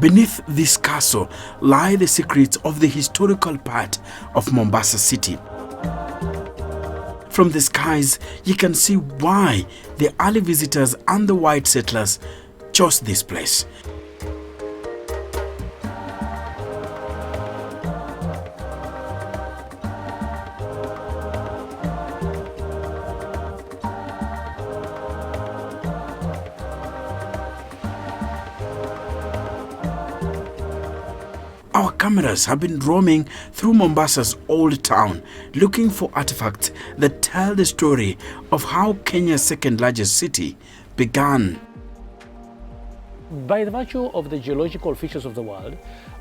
Beneath this castle lie the secrets of the historical part of Mombasa City. From the skies, you can see why the early visitors and the white settlers chose this place. Our cameras have been roaming through Mombasa's old town, looking for artifacts that tell the story of how Kenya's second largest city began. By the virtue of the geological features of the world,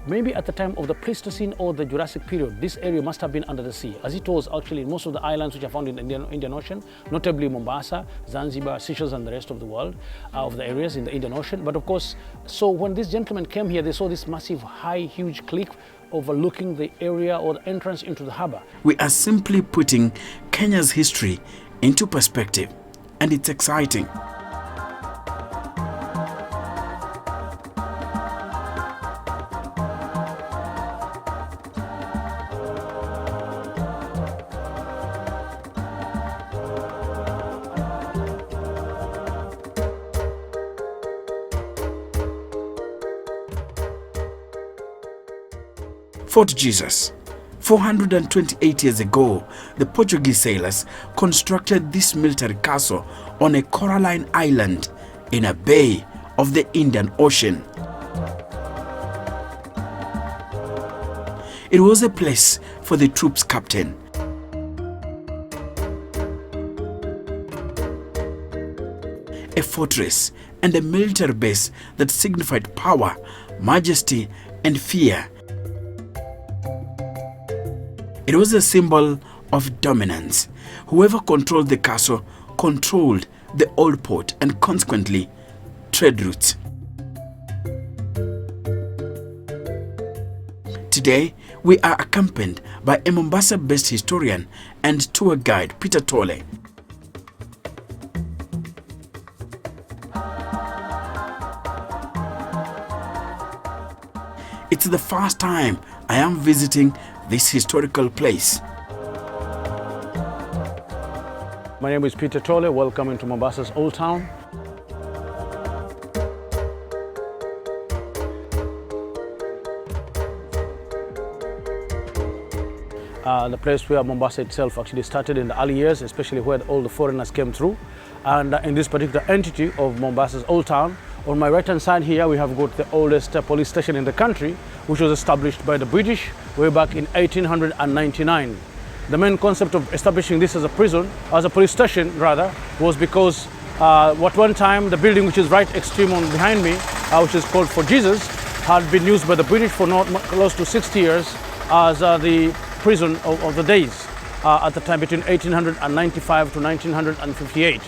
maybe at the time of the Pleistocene or the Jurassic period, this area must have been under the sea, as it was actually in most of the islands which are found in the Indian Ocean, notably Mombasa, Zanzibar, Seychelles, and the rest of the world, of the areas in the Indian Ocean. But of course, so when these gentlemen came here, they saw this massive, high, huge cliff overlooking the area or the entrance into the harbor. We are simply putting Kenya's history into perspective, and it's exciting. Fort Jesus. 428 years ago, the Portuguese sailors constructed this military castle on a coralline island in a bay of the Indian Ocean. It was a place for the troops' captain, a fortress and a military base that signified power, majesty, and fear. It was a symbol of dominance. Whoever controlled the castle controlled the old port and consequently trade routes. Today, we are accompanied by a Mombasa-based historian and tour guide, Peter Tole. It's the first time I am visiting this historical place. My name is Peter Tole. Welcome into Mombasa's Old Town. The place where Mombasa itself actually started in the early years, especially where all the foreigners came through. And in this particular entity of Mombasa's Old Town, on my right hand side here we have got the oldest police station in the country, which was established by the British way back in 1899. The main concept of establishing this as a prison, as a police station rather, was because at one time the building which is right extreme on behind me, which is called Fort Jesus, had been used by the British for close to 60 years as the prison of the days at the time between 1895 to 1958.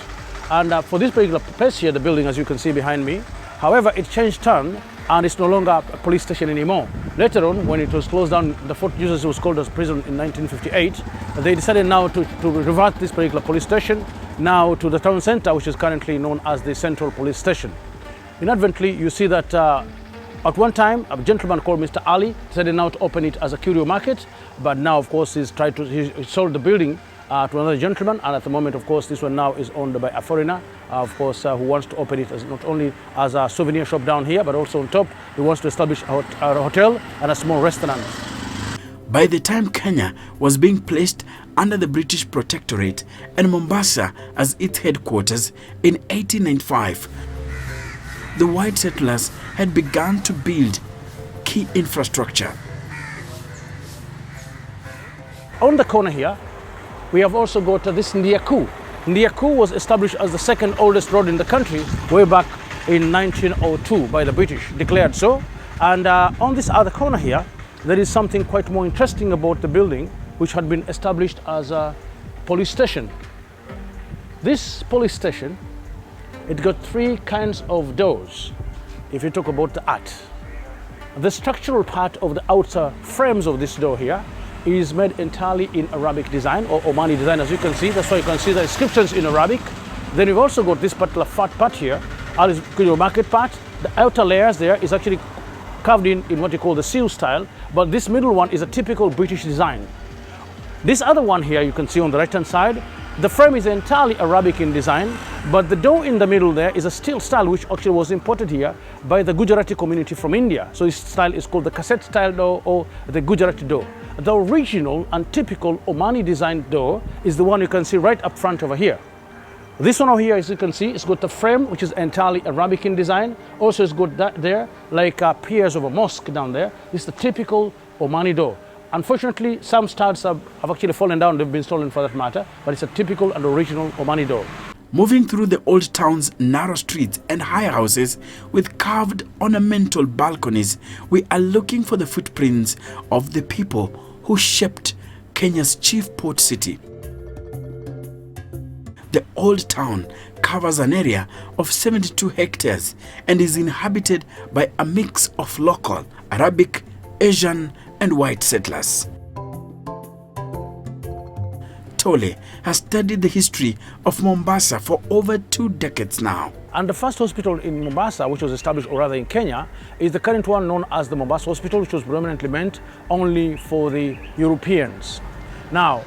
And for this particular place here, the building, as you can see behind me, however, it changed turn and it's no longer a police station anymore. Later on, when it was closed down, the Fort Jesus was called as prison in 1958. They decided now to revert this particular police station now to the town center, which is currently known as the Central Police Station. Inadvertently, you see that at one time, a gentleman called Mr. Ali decided now to open it as a curio market, but now, of course, he sold the building to another gentleman, and at the moment, of course, this one now is owned by a foreigner, of course, who wants to open it as not only as a souvenir shop down here, but also on top, he wants to establish a hotel and a small restaurant. By the time Kenya was being placed under the British Protectorate and Mombasa as its headquarters in 1895, the white settlers had begun to build key infrastructure. On the corner here, we have also got this Ndiaku. Ndiaku was established as the second oldest road in the country way back in 1902 by the British, declared so. And on this other corner here, there is something quite more interesting about the building, which had been established as a police station. This police station, it got three kinds of doors, if you talk about the art. The structural part of the outer frames of this door here is made entirely in Arabic design or Omani design, as you can see. That's why you can see the inscriptions in Arabic. Then you've also got this particular fat part here, or market part. The outer layers there is actually carved in what you call the seal style, but this middle one is a typical British design. This other one here you can see on the right hand side, the frame is entirely Arabic in design, but the door in the middle there is a steel style which actually was imported here by the Gujarati community from India. So this style is called the cassette style door or the Gujarati door. The original and typical Omani designed door is the one you can see right up front over here. This one over here, as you can see, it's got the frame which is entirely Arabic in design. Also it's got that there like piers of a mosque down there. It's the typical Omani door. Unfortunately, some studs have actually fallen down, they've been stolen for that matter, but it's a typical and original Omani door. Moving through the old town's narrow streets and high houses with carved ornamental balconies, we are looking for the footprints of the people who shaped Kenya's chief port city. The old town covers an area of 72 hectares and is inhabited by a mix of local, Arabic, Asian, and white settlers. Tole has studied the history of Mombasa for over 2 decades now. And the first hospital in Mombasa, which was established, or rather in Kenya, is the current one known as the Mombasa Hospital, which was predominantly meant only for the Europeans. Now,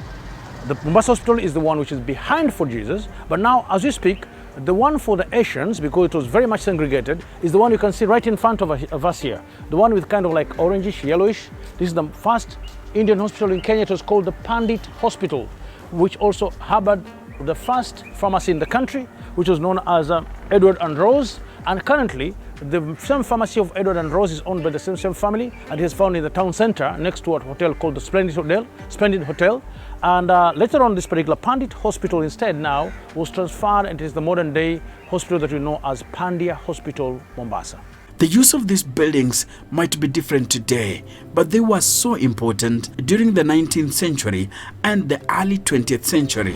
the Mombasa Hospital is the one which is behind Fort Jesus, but now as we speak, the one for the Asians, because it was very much segregated, is the one you can see right in front of us here. The one with kind of like orangish, yellowish. This is the first Indian hospital in Kenya. It was called the Pandit Hospital, which also harbored the first pharmacy in the country, which was known as Edward and Rose. And currently, the same pharmacy of Edward and Rose is owned by the same family, and it is found in the town center next to a hotel called the Splendid Hotel. And later on, this particular Pandit Hospital instead now was transferred, and it is the modern day hospital that we know as Pandya Hospital, Mombasa. The use of these buildings might be different today, but they were so important during the 19th century and the early 20th century.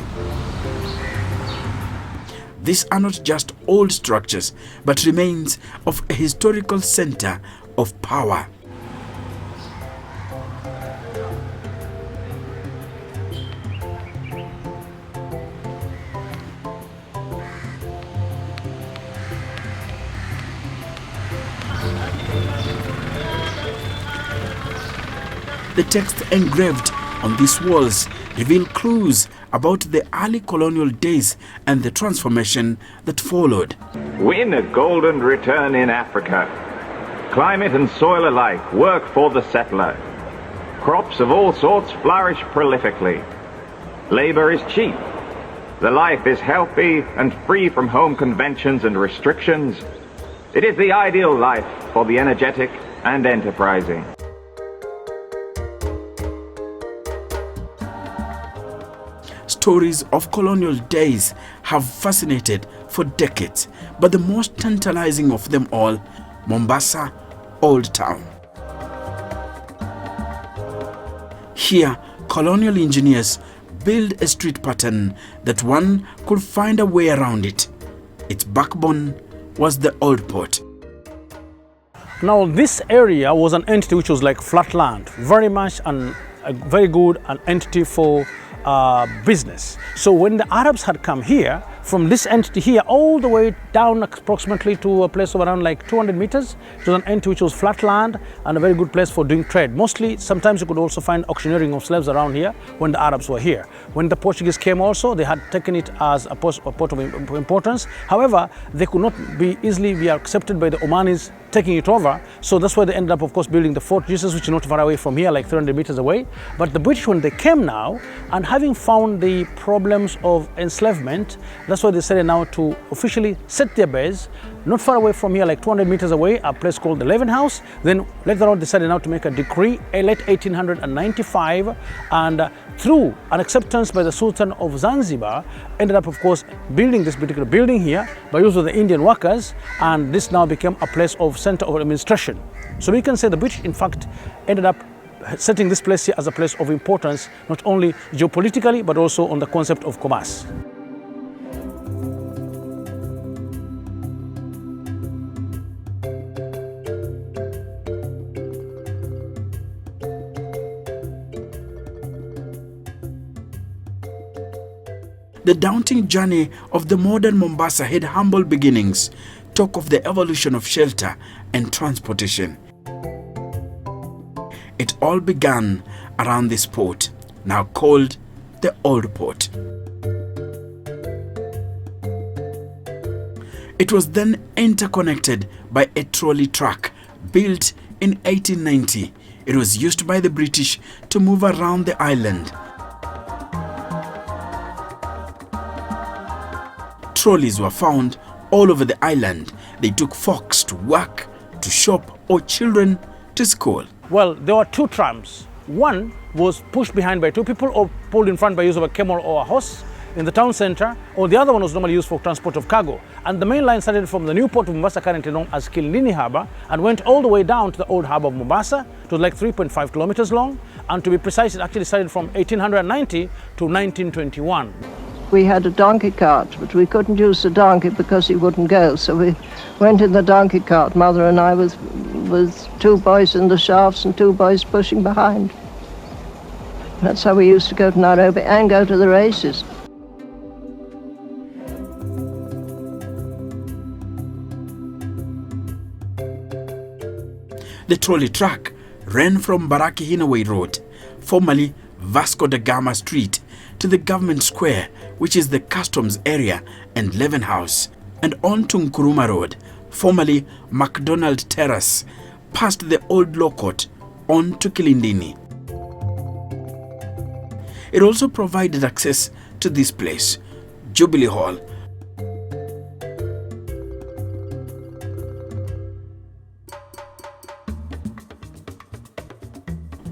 These are not just old structures, but remains of a historical center of power. The text engraved on these walls reveal clues about the early colonial days and the transformation that followed. Win a golden return in Africa. Climate and soil alike work for the settler. Crops of all sorts flourish prolifically. Labor is cheap. The life is healthy and free from home conventions and restrictions. It is the ideal life for the energetic and enterprising. Stories of colonial days have fascinated for decades, but the most tantalizing of them all, Mombasa Old Town. Here, colonial engineers built a street pattern that one could find a way around it. Its backbone was the old port. Now, this area was an entity which was like flat land, very much a very good an entity for business. So when the Arabs had come here, from this entity here all the way down approximately to a place of around like 200 meters, it was an entity which was flat land and a very good place for doing trade. Mostly, sometimes you could also find auctioneering of slaves around here when the Arabs were here. When the Portuguese came also, they had taken it as a port of importance. However, they could not easily be accepted by the Omanis taking it over. So that's why they ended up, of course, building the Fort Jesus, which is not far away from here, like 300 meters away. But the British, when they came now, and having found the problems of enslavement, that's why they decided now to officially set their base not far away from here, like 200 meters away, a place called the Levin House. Then later on decided now to make a decree, late 1895, and through an acceptance by the Sultan of Zanzibar, ended up, of course, building this particular building here by use of the Indian workers, and this now became a place of center of administration. So we can say the British, in fact, ended up setting this place here as a place of importance, not only geopolitically, but also on the concept of commerce. The daunting journey of the modern Mombasa had humble beginnings, talk of the evolution of shelter and transportation. It all began around this port, now called the Old Port. It was then interconnected by a trolley track built in 1890. It was used by the British to move around the island. Trolleys were found all over the island. They took folks to work, to shop, or children to school. Well, there were two trams. One was pushed behind by two people or pulled in front by use of a camel or a horse in the town center, or the other one was normally used for transport of cargo. And the main line started from the new port of Mombasa, currently known as Kilindini Harbour, and went all the way down to the old harbour of Mombasa. It was like 3.5 kilometers long, and to be precise, it actually started from 1890 to 1921. We had a donkey cart, but we couldn't use the donkey because he wouldn't go, so we went in the donkey cart, Mother and I, with two boys in the shafts and two boys pushing behind. That's how we used to go to Nairobi and go to the races. The trolley track ran from Baraki Hinaway Road, formerly Vasco da Gama Street, to the Government Square, which is the customs area and Leven House, and on to Nkuruma Road, formerly MacDonald Terrace, past the old law court, on to Kilindini. It also provided access to this place, Jubilee Hall,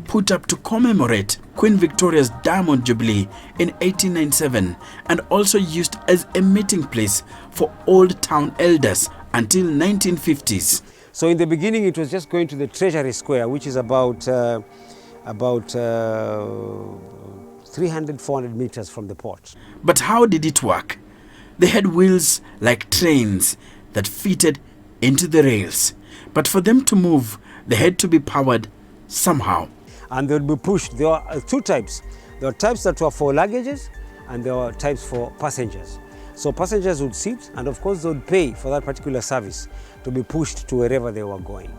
put up to commemorate Queen Victoria's Diamond Jubilee in 1897, and also used as a meeting place for old town elders until 1950s. So in the beginning it was just going to the Treasury Square, which is about 300-400 meters from the port. But how did it work? They had wheels like trains that fitted into the rails. But for them to move, they had to be powered somehow. And they would be pushed. There were two types. There were types that were for luggages, and there were types for passengers. So passengers would sit, and of course they would pay for that particular service to be pushed to wherever they were going.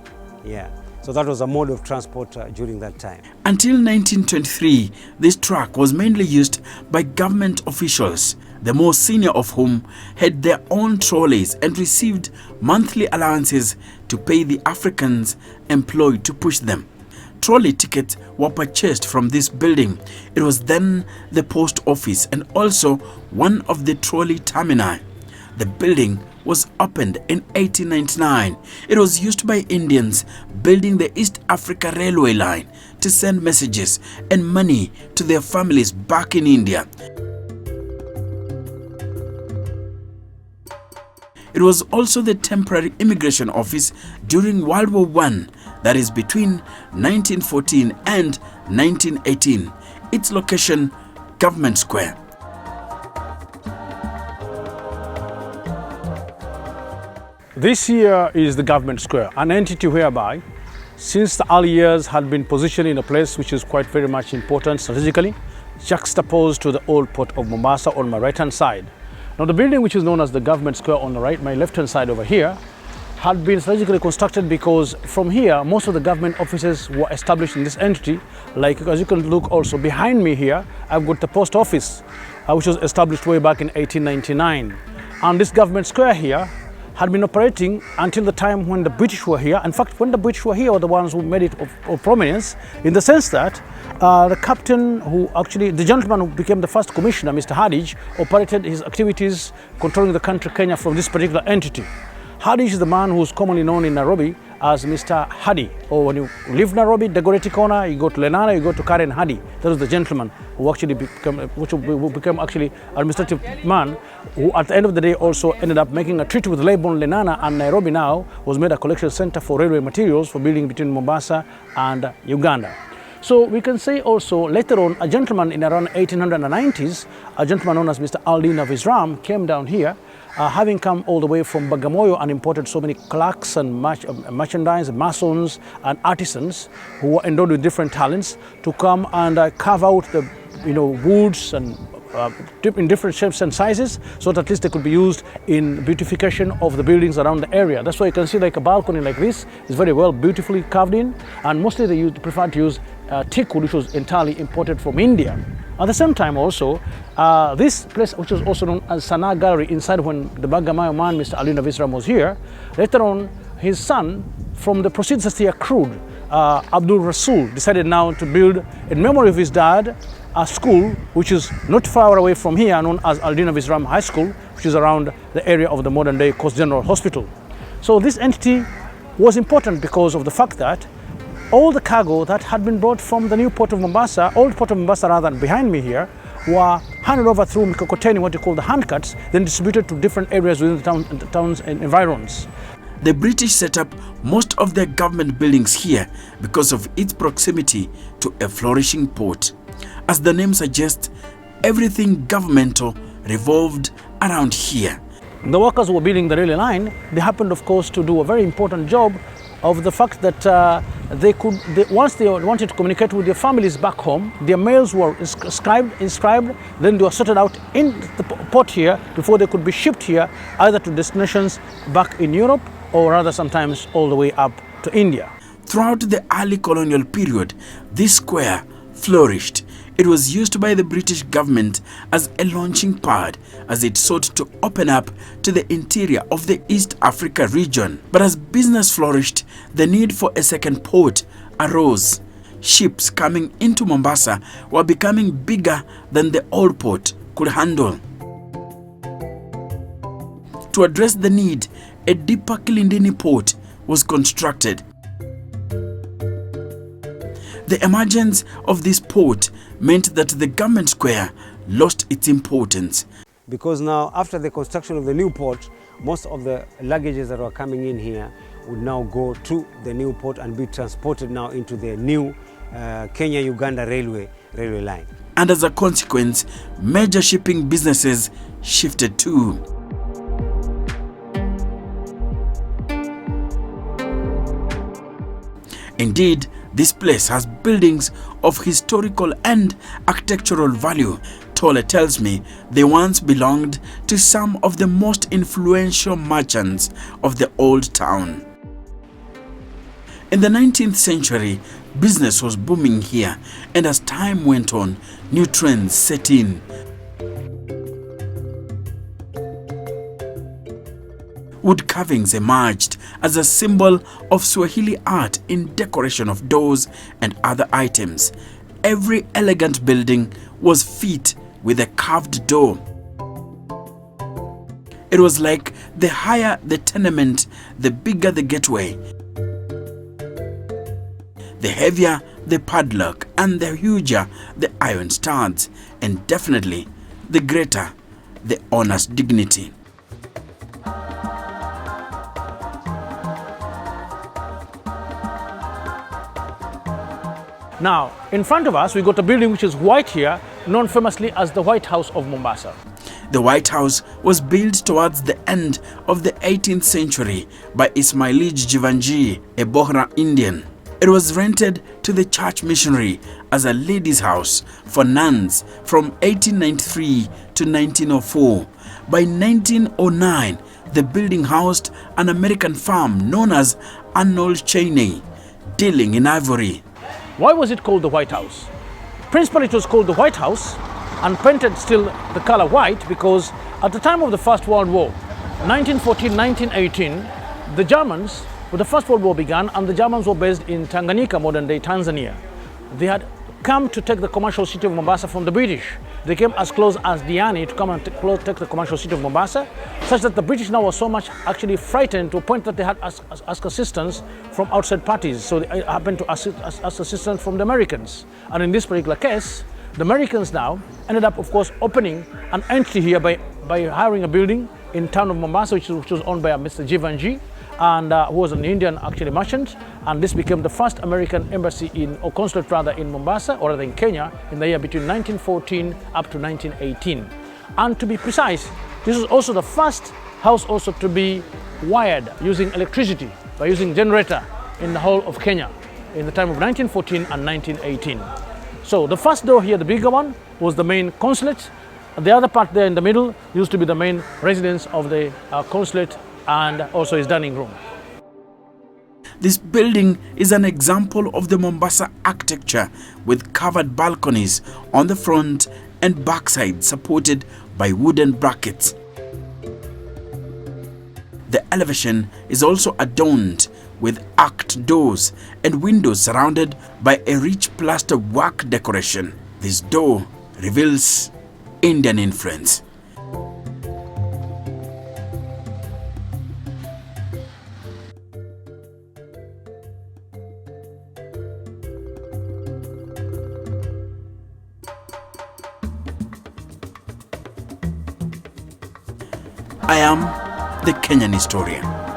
Yeah. So that was a mode of transport during that time. Until 1923, this track was mainly used by government officials, the more senior of whom had their own trolleys and received monthly allowances to pay the Africans employed to push them. Trolley tickets were purchased from this building. It was then the post office and also one of the trolley termini. The building was opened in 1899. It was used by Indians building the East Africa Railway line to send messages and money to their families back in India. It was also the temporary immigration office during World War I, that is between 1914 and 1918. Its location, Government Square. This here is the Government Square, an entity whereby, since the early years, had been positioned in a place which is quite very much important strategically, juxtaposed to the old port of Mombasa on my right-hand side. Now the building which is known as the Government Square on the right, my left-hand side over here, had been strategically constructed because from here, most of the government offices were established in this entity. Like, as you can look also behind me here, I've got the post office, which was established way back in 1899. And this Government Square here had been operating until the time when the British were here. In fact, when the British were here, were the ones who made it of prominence, in the sense that the captain the gentleman who became the first commissioner, Mr. Hadij, operated his activities controlling the country Kenya from this particular entity. Hadij is the man who's commonly known in Nairobi as Mr. Hadi, or when you leave Nairobi, Dagoretti Corner, you go to Lenana, you go to Karen Hadi. That was the gentleman who actually became actually administrative man, who at the end of the day also ended up making a treaty with Lebanon, Lenana, and Nairobi now was made a collection center for railway materials for building between Mombasa and Uganda. So we can say also later on, a gentleman in around 1890s, a gentleman known as Mr. Aldin of Isram, came down here, having come all the way from Bagamoyo and imported so many clerks and merchandise, masons and artisans who were endowed with different talents to come and carve out the woods and in different shapes and sizes, so that at least they could be used in beautification of the buildings around the area. That's why you can see like a balcony like this is very well beautifully carved in, and mostly they prefer to use teak wood, which was entirely imported from India. At the same time also, this place, which was also known as Sana Gallery, inside when the Bagamoyo man, Mr. Aldina Visram, was here, later on his son, from the proceeds that he accrued, Abdul Rasul, decided now to build, in memory of his dad, a school which is not far away from here, known as Aldina Visram High School, which is around the area of the modern day Coast General Hospital. So this entity was important because of the fact that all the cargo that had been brought from the new port of Mombasa, old port of Mombasa rather than behind me here, were handed over through Mikokoteni, what you call the handcarts, then distributed to different areas within the towns and environs. The British set up most of their government buildings here because of its proximity to a flourishing port. As the name suggests, everything governmental revolved around here. The workers who were building the railway line, they happened of course to do a very important job of the fact that once they wanted to communicate with their families back home, their mails were inscribed, then they were sorted out in the port here before they could be shipped here, either to destinations back in Europe or rather sometimes all the way up to India. Throughout the early colonial period, this square flourished. It was used by the British government as a launching pad as it sought to open up to the interior of the East Africa region. But as business flourished, the need for a second port arose. Ships coming into Mombasa were becoming bigger than the old port could handle. To address the need, a deeper Kilindini port was constructed. The emergence of this port meant that the government square lost its importance. Because now, after the construction of the new port, most of the luggages that were coming in here would now go to the new port and be transported now into the new Kenya-Uganda railway line. And as a consequence, major shipping businesses shifted too. Indeed, this place has buildings of historical and architectural value. Tole tells me they once belonged to some of the most influential merchants of the old town. In the 19th century, business was booming here, and as time went on, new trends set in. Wood carvings emerged as a symbol of Swahili art in decoration of doors and other items. Every elegant building was fit with a carved door. It was like the higher the tenement, the bigger the gateway, the heavier the padlock, and the huger the iron studs, and definitely the greater the owner's dignity. Now, in front of us, we got a building which is white here, known famously as the White House of Mombasa. The White House was built towards the end of the 18th century by Ismailij Jivanji, a Bohra Indian. It was rented to the church missionary as a ladies' house for nuns from 1893 to 1904. By 1909, the building housed an American firm known as Arnold Cheney, dealing in ivory. Why was it called the White House? Principally, it was called the White House and painted still the color white because at the time of the First World War, 1914-1918, the Germans, when the First World War began, and the Germans were based in Tanganyika, modern-day Tanzania. They had come to take the commercial city of Mombasa from the British. They came as close as Diani to come and take the commercial city of Mombasa, such that the British now were so much actually frightened to a point that they had asked assistance from outside parties. So they happened to ask assistance from the Americans. And in this particular case, the Americans now ended up, of course, opening an entity here by hiring a building in town of Mombasa, which was owned by Mr. Jivanji, and who was an Indian actually merchant, and this became the first American embassy or consulate rather in Mombasa, or rather in Kenya, in the year between 1914 up to 1918. And to be precise, this was also the first house also to be wired using electricity by using generator in the whole of Kenya in the time of 1914 and 1918. So the first door here, the bigger one, was the main consulate, The other part there in the middle used to be the main residence of the consulate and also his dining room. This building is an example of the Mombasa architecture with covered balconies on the front and backside supported by wooden brackets. The elevation is also adorned with arched doors and windows surrounded by a rich plaster work decoration. This door reveals Indian influence. I am the Kenyan historian.